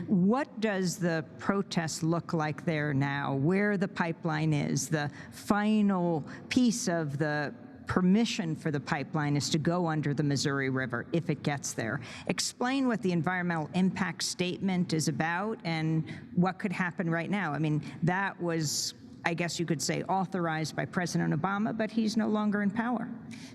What does the protest look like there now, where the pipeline is? The final piece of the permission for the pipeline is to go under the Missouri River if it gets there. Explain what the environmental impact statement is about and what could happen right now. I mean, that was, I guess you could say, authorized by President Obama, but he's no longer in power.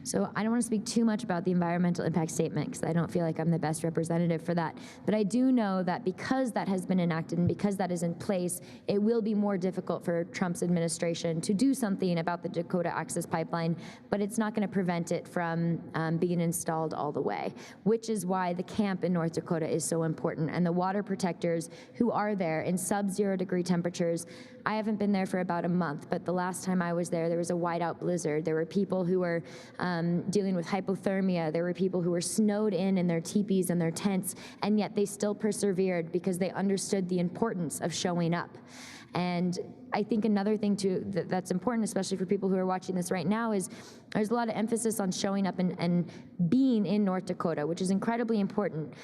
So I don't want to speak too much about the environmental impact statement because I don't feel like I'm the best representative for that. But I do know that because that has been enacted and because that is in place, it will be more difficult for Trump's administration to do something about the Dakota Access Pipeline, but it's not going to prevent it from being installed all the way, which is why the camp in North Dakota is so important, and the water protectors who are there in sub-zero degree temperatures. I haven't been there for about a month, but the last time I was there was a whiteout blizzard. There were people who were dealing with hypothermia. There were people who were snowed in their teepees and their tents, and yet they still persevered because they understood the importance of showing up. And I think another thing too that's important, especially for people who are watching this right now, is there's a lot of emphasis on showing up and being in North Dakota, which is incredibly important.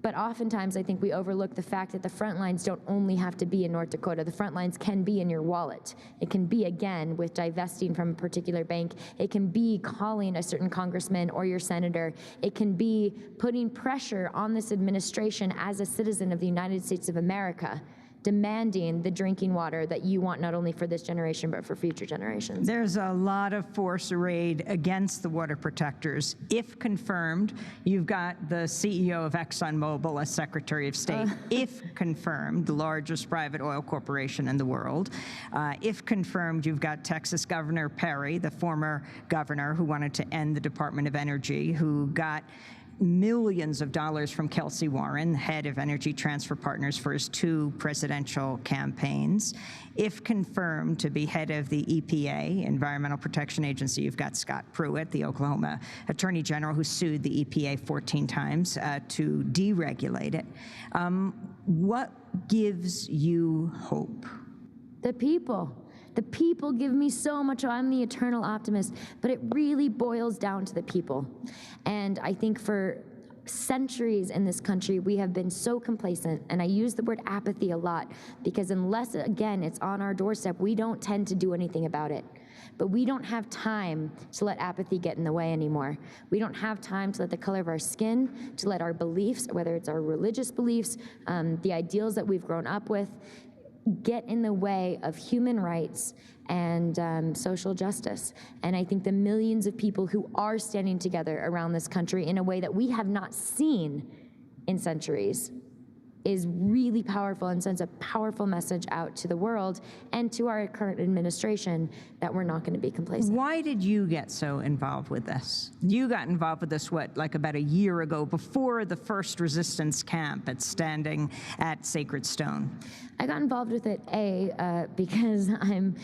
But oftentimes I think we overlook the fact that the front lines don't only have to be in North Dakota. The front lines can be in your wallet. It can be, again, with divesting from a particular bank. It can be calling a certain congressman or your senator. It can be putting pressure on this administration as a citizen of the United States of America, demanding the drinking water that you want not only for this generation but for future generations. There's a lot of force arrayed against the water protectors. If confirmed, you've got the CEO of ExxonMobil as Secretary of State. If confirmed, the largest private oil corporation in the world. If confirmed, you've got Texas Governor Perry, the former governor who wanted to end the Department of Energy, who got millions of dollars from Kelsey Warren, head of Energy Transfer Partners, for his 2 presidential campaigns. If confirmed to be head of the EPA, Environmental Protection Agency, you've got Scott Pruitt, the Oklahoma Attorney General, who sued the EPA 14 times to deregulate it. What gives you hope? The people. The people give me so much. I'm the eternal optimist, but it really boils down to the people. And I think for centuries in this country, we have been so complacent, and I use the word apathy a lot because unless, again, it's on our doorstep, we don't tend to do anything about it. But we don't have time to let apathy get in the way anymore. We don't have time to let the color of our skin, to let our beliefs, whether it's our religious beliefs, the ideals that we've grown up with, get in the way of human rights and social justice. And I think the millions of people who are standing together around this country in a way that we have not seen in centuries is really powerful and sends a powerful message out to the world and to our current administration that we're not going to be complacent. Why did you get so involved with this? You got involved with this, what, like about a year ago, before the first resistance camp standing at Sacred Stone? I got involved with it, because I'm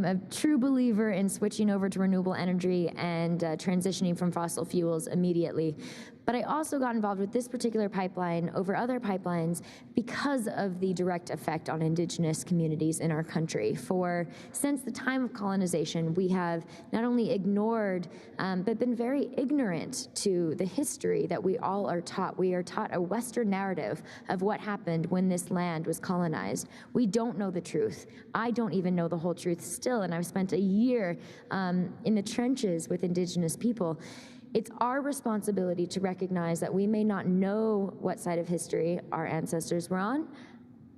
a true believer in switching over to renewable energy and transitioning from fossil fuels immediately. But I also got involved with this particular pipeline over other pipelines because of the direct effect on indigenous communities in our country. Since the time of colonization, we have not only ignored, but been very ignorant to the history that we all are taught. We are taught a Western narrative of what happened when this land was colonized. We don't know the truth. I don't even know the whole truth still, and I've spent a year in the trenches with indigenous people. It's our responsibility to recognize that we may not know what side of history our ancestors were on,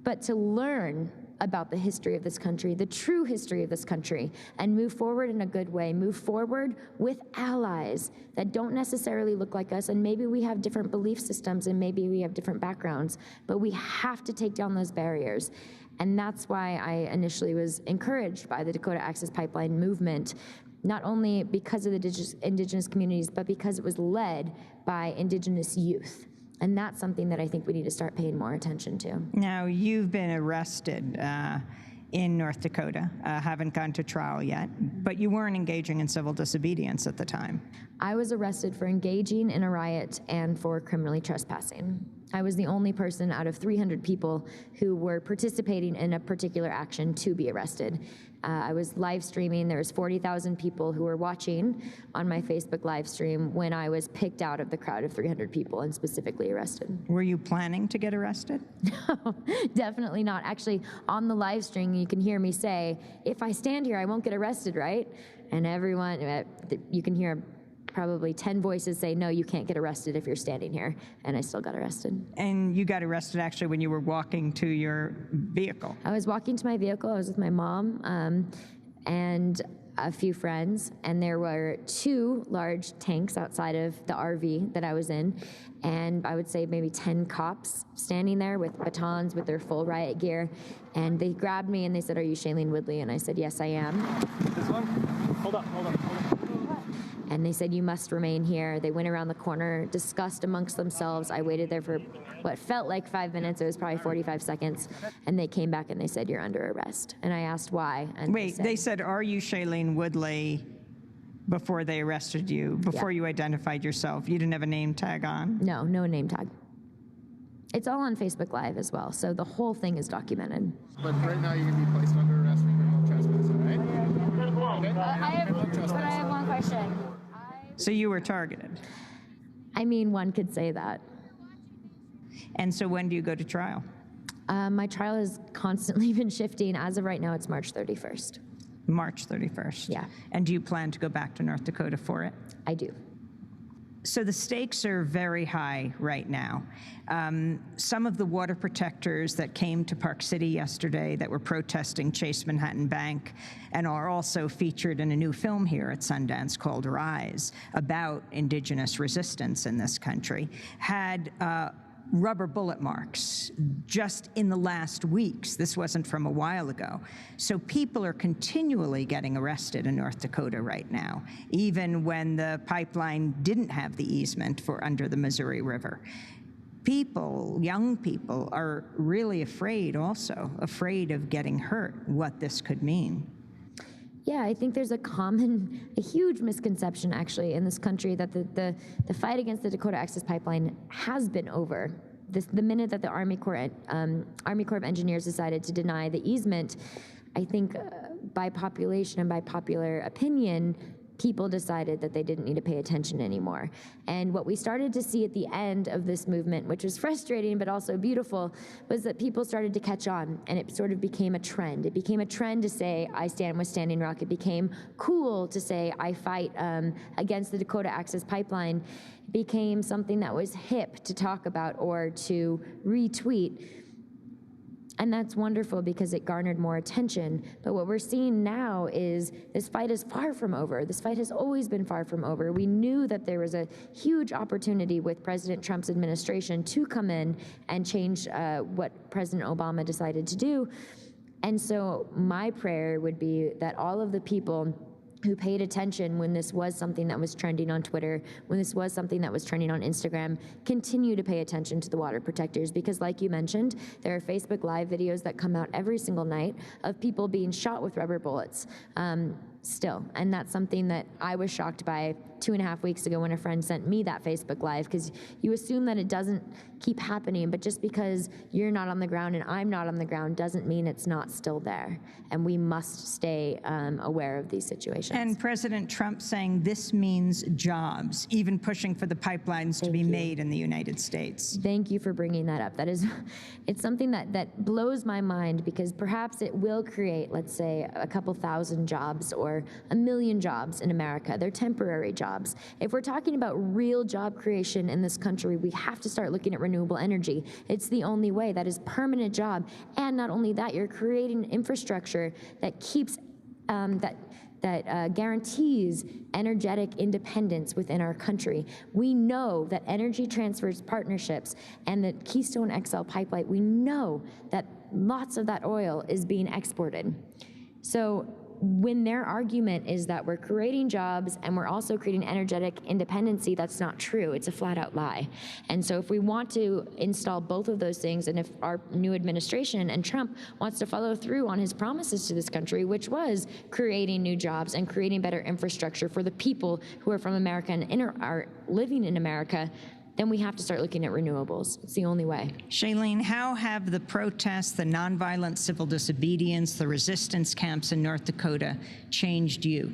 but to learn about the history of this country, the true history of this country, and move forward in a good way, move forward with allies that don't necessarily look like us, and maybe we have different belief systems and maybe we have different backgrounds, but we have to take down those barriers. And that's why I initially was encouraged by the Dakota Access Pipeline movement, not only because of the indigenous communities, but because it was led by indigenous youth. And that's something that I think we need to start paying more attention to. Now, you've been arrested in North Dakota, haven't gone to trial yet, but you weren't engaging in civil disobedience at the time. I was arrested for engaging in a riot and for criminally trespassing. I was the only person out of 300 people who were participating in a particular action to be arrested. I was live streaming. There was 40,000 people who were watching on my Facebook live stream when I was picked out of the crowd of 300 people and specifically arrested. Were you planning to get arrested? No, definitely not. Actually, on the live stream, you can hear me say, if I stand here, I won't get arrested, right? And everyone, you can hear probably 10 voices say, no, you can't get arrested if you're standing here. And I still got arrested. And you got arrested actually when you were walking to your vehicle. I was walking to my vehicle. I was with my mom and a few friends. And there were 2 large tanks outside of the RV that I was in. And I would say maybe 10 cops standing there with batons with their full riot gear. And they grabbed me and they said, are you Shailene Woodley? And I said, yes, I am. This one? Hold up. And they said, you must remain here. They went around the corner, discussed amongst themselves. I waited there for what felt like 5 minutes. It was probably 45 seconds. And they came back and they said, you're under arrest. And I asked why. And wait, they said, are you Shailene Woodley before they arrested you, before you identified yourself? You didn't have a name tag on? No, no name tag. It's all on Facebook Live as well. So the whole thing is documented. But right now you're going to be placed under arrest for criminal trespass, all right? Okay. I have one question. So you were targeted? I mean, one could say that. And so when do you go to trial? My trial has constantly been shifting. As of right now, it's March 31st. March 31st? Yeah. And do you plan to go back to North Dakota for it? I do. So the stakes are very high right now. Some of the water protectors that came to Park City yesterday that were protesting Chase Manhattan Bank and are also featured in a new film here at Sundance called Rise about indigenous resistance in this country had rubber bullet marks just in the last weeks. This wasn't from a while ago. So people are continually getting arrested in North Dakota right now, even when the pipeline didn't have the easement for under the Missouri River. People, young people, are really afraid also, afraid of getting hurt, what this could mean. Yeah, I think there's a huge misconception actually in this country that the fight against the Dakota Access Pipeline has been over. The minute that the Army Corps of Engineers decided to deny the easement, I think by population and by popular opinion, people decided that they didn't need to pay attention anymore. And what we started to see at the end of this movement, which was frustrating but also beautiful, was that people started to catch on, and it sort of became a trend. It became a trend to say, I stand with Standing Rock. It became cool to say, I fight against the Dakota Access Pipeline. It became something that was hip to talk about or to retweet. And that's wonderful because it garnered more attention. But what we're seeing now is this fight is far from over. This fight has always been far from over. We knew that there was a huge opportunity with President Trump's administration to come in and change what President Obama decided to do. And so my prayer would be that all of the people who paid attention when this was something that was trending on Twitter, when this was something that was trending on Instagram, continue to pay attention to the water protectors, because like you mentioned, there are Facebook Live videos that come out every single night of people being shot with rubber bullets still. And that's something that I was shocked by 2.5 weeks ago when a friend sent me that Facebook Live, because you assume that it doesn't keep happening, but just because you're not on the ground and I'm not on the ground doesn't mean it's not still there. And we must stay aware of these situations. And President Trump saying this means jobs, even pushing for the pipelines to be made in the United States. Thank you for bringing that up. That is, it's something that blows my mind, because perhaps it will create, let's say, a couple thousand jobs or 1 million jobs in America. They're temporary jobs. If we're talking about real job creation in this country, we have to start looking at renewable energy. It's the only way. That is permanent job. And not only that, you're creating infrastructure that keeps, that guarantees energetic independence within our country. We know that Energy Transfers Partnerships and the Keystone XL pipeline, we know that lots of that oil is being exported. So when their argument is that we're creating jobs and we're also creating energetic independency, that's not true. It's a flat-out lie. And so if we want to install both of those things, and if our new administration and Trump wants to follow through on his promises to this country, which was creating new jobs and creating better infrastructure for the people who are from America and are living in America, then we have to start looking at renewables. It's the only way. Shailene, how have the protests, the nonviolent civil disobedience, the resistance camps in North Dakota changed you?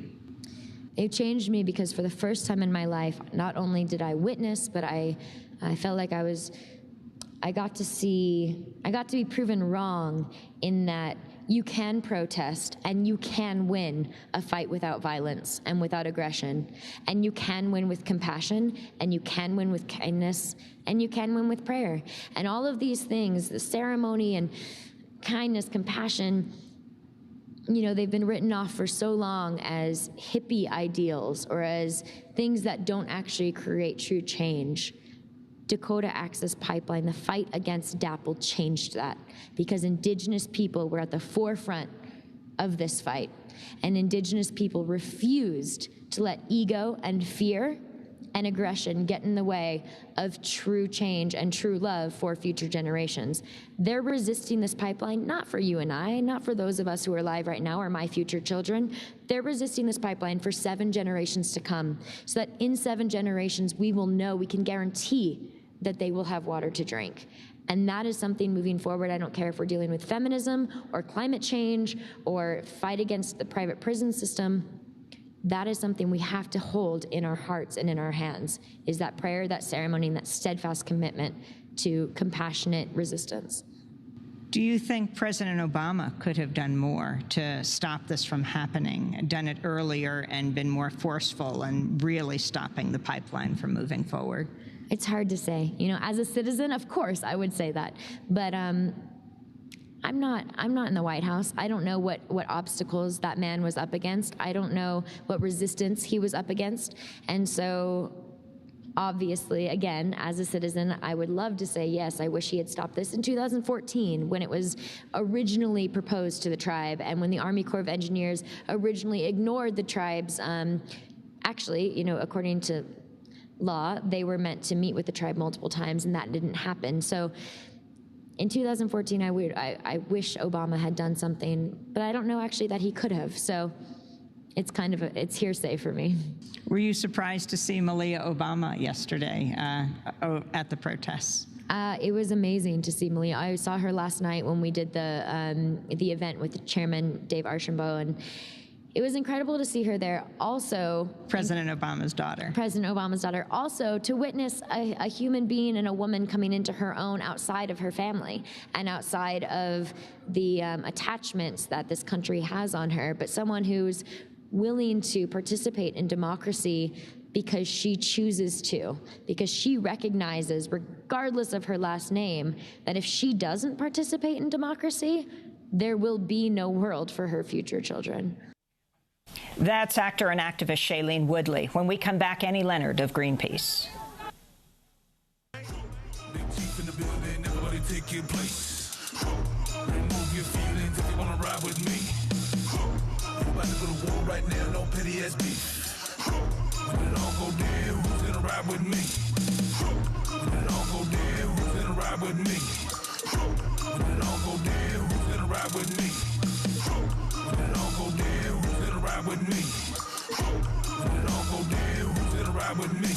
They've changed me because for the first time in my life, not only did I witness, but I felt like I got to be proven wrong in that you can protest and you can win a fight without violence and without aggression. And you can win with compassion, and you can win with kindness, and you can win with prayer. And all of these things, the ceremony and kindness, compassion, you know, they've been written off for so long as hippie ideals or as things that don't actually create true change. Dakota Access Pipeline, the fight against DAPL changed that, because Indigenous people were at the forefront of this fight, and Indigenous people refused to let ego and fear and aggression get in the way of true change and true love for future generations. They're resisting this pipeline, not for you and I, not for those of us who are alive right now or my future children. They're resisting this pipeline for 7 generations to come, so that in 7 generations we will know, we can guarantee that they will have water to drink. And that is something moving forward. I don't care if we're dealing with feminism or climate change or fight against the private prison system. That is something we have to hold in our hearts and in our hands, is that prayer, that ceremony, and that steadfast commitment to compassionate resistance. Do you think President Obama could have done more to stop this from happening, done it earlier and been more forceful in really stopping the pipeline from moving forward? It's hard to say. You know, as a citizen, of course, I would say that. But I'm not in the White House. I don't know what obstacles that man was up against. I don't know what resistance he was up against. And so, obviously, again, as a citizen, I would love to say, yes, I wish he had stopped this in 2014 when it was originally proposed to the tribe and when the Army Corps of Engineers originally ignored the tribes. Actually, you know, according to law, they were meant to meet with the tribe multiple times, and that didn't happen. So in 2014, I wish Obama had done something, but I don't know actually that he could have. So it's kind of it's hearsay for me. Were you surprised to see Malia Obama yesterday at the protests? It was amazing to see Malia. I saw her last night when we did the event with the chairman, Dave Archambault, and it was incredible to see her there. Also, President Obama's daughter. President Obama's daughter. Also, to witness a human being and a woman coming into her own outside of her family and outside of the attachments that this country has on her, but someone who's willing to participate in democracy because she chooses to, because she recognizes, regardless of her last name, that if she doesn't participate in democracy, there will be no world for her future children. That's actor and activist Shailene Woodley. When we come back, Annie Leonard of Greenpeace. Remove your feelings if you wanna ride with me. You about to go to war right now, no petty ass beef. When it all go down, who's gonna ride with me? When it all go down, who's gonna ride with me? When it all go down, who's gonna ride with me? When it all go down, who's gonna ride with me? When it all go down, who's gonna ride with me?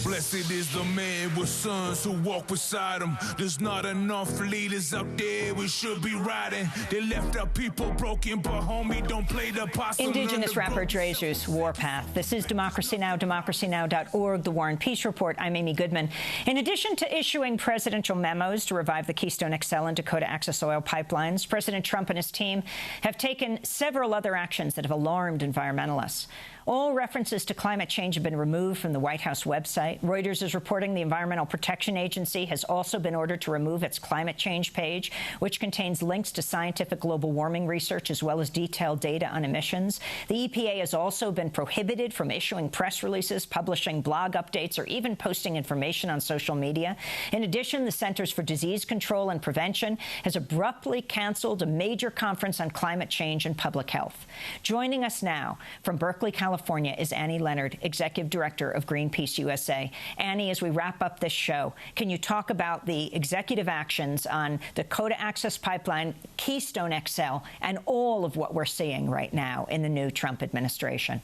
Blessed is the man with sons who walk beside him. There's not enough leaders out there we should be riding. They left our people broken, but homie, don't play the possum. Indigenous rapper Drezu's Warpath. This is Democracy Now!, democracynow.org, The War and Peace Report. I'm Amy Goodman. In addition to issuing presidential memos to revive the Keystone XL and Dakota Access oil pipelines, President Trump and his team have taken several other actions that have alarmed environmentalists. All references to climate change have been removed from the White House website. Reuters is reporting the Environmental Protection Agency has also been ordered to remove its climate change page, which contains links to scientific global warming research as well as detailed data on emissions. The EPA has also been prohibited from issuing press releases, publishing blog updates, or even posting information on social media. In addition, the Centers for Disease Control and Prevention has abruptly canceled a major conference on climate change and public health. Joining us now from Berkeley, California, is Annie Leonard, Executive Director of Greenpeace USA. Annie, as we wrap up this show, can you talk about the executive actions on Dakota Access Pipeline, Keystone XL, and all of what we're seeing right now in the new Trump administration?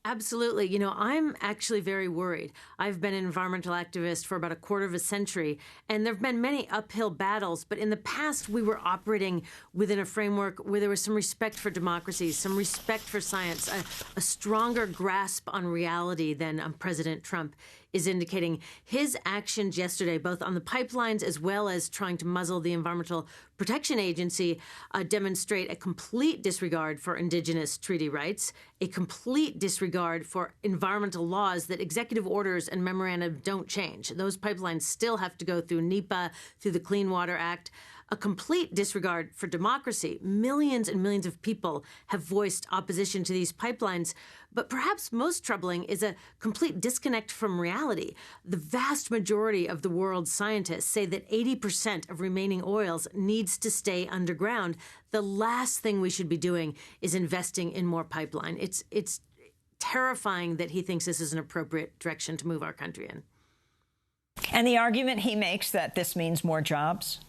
Absolutely. You know, I'm actually very worried. I've been an environmental activist for about a quarter of a century, and there have been many uphill battles. But in the past, we were operating within a framework where there was some respect for democracy, some respect for science, a stronger grasp on reality than President Trump is indicating. His actions yesterday, both on the pipelines as well as trying to muzzle the Environmental Protection Agency, demonstrate a complete disregard for indigenous treaty rights, a complete disregard for environmental laws that executive orders and memorandum don't change. Those pipelines still have to go through NEPA, through the Clean Water Act. A complete disregard for democracy. Millions and millions of people have voiced opposition to these pipelines. But perhaps most troubling is a complete disconnect from reality. The vast majority of the world's scientists say that 80% of remaining oils needs to stay underground. The last thing we should be doing is investing in more pipeline. It's terrifying that he thinks this is an appropriate direction to move our country in. And the argument he makes that this means more jobs?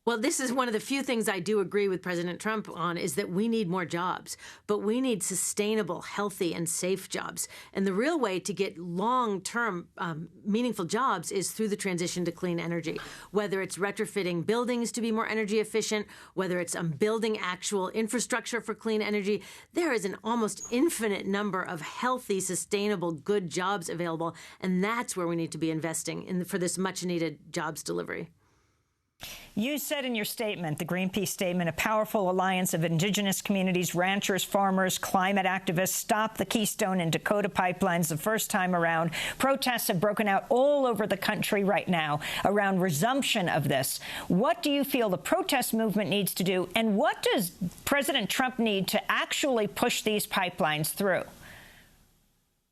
Well, this is one of the few things I do agree with President Trump on, is that we need more jobs, but we need sustainable, healthy, and safe jobs. And the real way to get long-term meaningful jobs is through the transition to clean energy, whether it's retrofitting buildings to be more energy efficient, whether it's building actual infrastructure for clean energy. There is an almost infinite number of healthy, sustainable, good jobs available, and that's where we need to be investing for this much-needed jobs delivery. You said in your statement, the Greenpeace statement, a powerful alliance of indigenous communities, ranchers, farmers, climate activists stopped the Keystone and Dakota pipelines the first time around. Protests have broken out all over the country right now around resumption of this. What do you feel the protest movement needs to do, and what does President Trump need to actually push these pipelines through?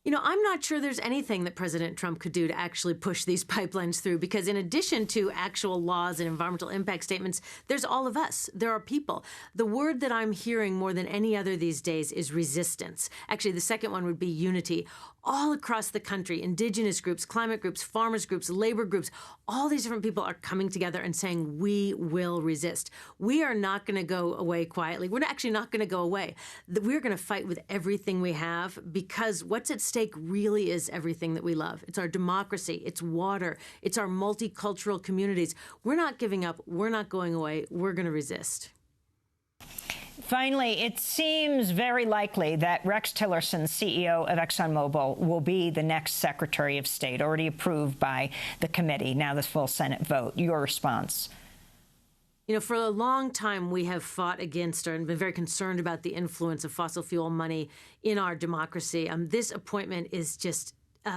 You know, I'm not sure there's anything that President Trump could do to actually push these pipelines through, because in addition to actual laws and environmental impact statements, there's all of us. There are people. The word that I'm hearing more than any other these days is resistance. Actually, the second one would be unity. All across the country, indigenous groups, climate groups, farmers groups, labor groups, all these different people are coming together and saying, we will resist. We are not going to go away quietly. We're actually not going to go away. We're going to fight with everything we have, because what's at stake really is everything that we love. It's our democracy. It's water. It's our multicultural communities. We're not giving up. We're not going away. We're going to resist. Finally, it seems very likely that Rex Tillerson, CEO of ExxonMobil, will be the next Secretary of State, already approved by the committee, now the full Senate vote. Your response? You know, for a long time, we have fought against and been very concerned about the influence of fossil fuel money in our democracy. This appointment is just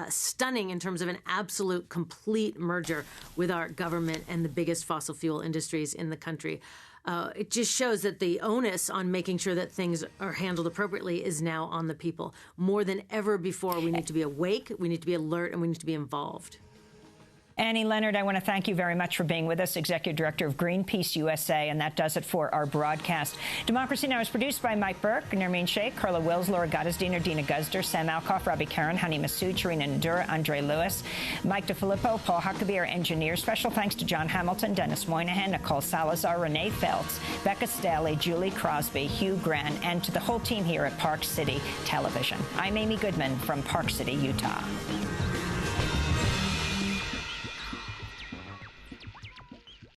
stunning in terms of an absolute, complete merger with our government and the biggest fossil fuel industries in the country. It just shows that the onus on making sure that things are handled appropriately is now on the people. More than ever before, we need to be awake, we need to be alert, and we need to be involved. Annie Leonard, I want to thank you very much for being with us, Executive Director of Greenpeace USA, and that does it for our broadcast. Democracy Now! Is produced by Mike Burke, Nermeen Sheikh, Carla Wills, Laura Gottesdiener, Dina Guzder, Sam Alcoff, Robbie Karen, Honey Massoud, Sharina Nadura, Andre Lewis, Mike DeFilippo, Paul Huckabee, our engineer. Special thanks to John Hamilton, Dennis Moynihan, Nicole Salazar, Renee Feltz, Becca Staley, Julie Crosby, Hugh Grant, and to the whole team here at Park City Television. I'm Amy Goodman from Park City, Utah.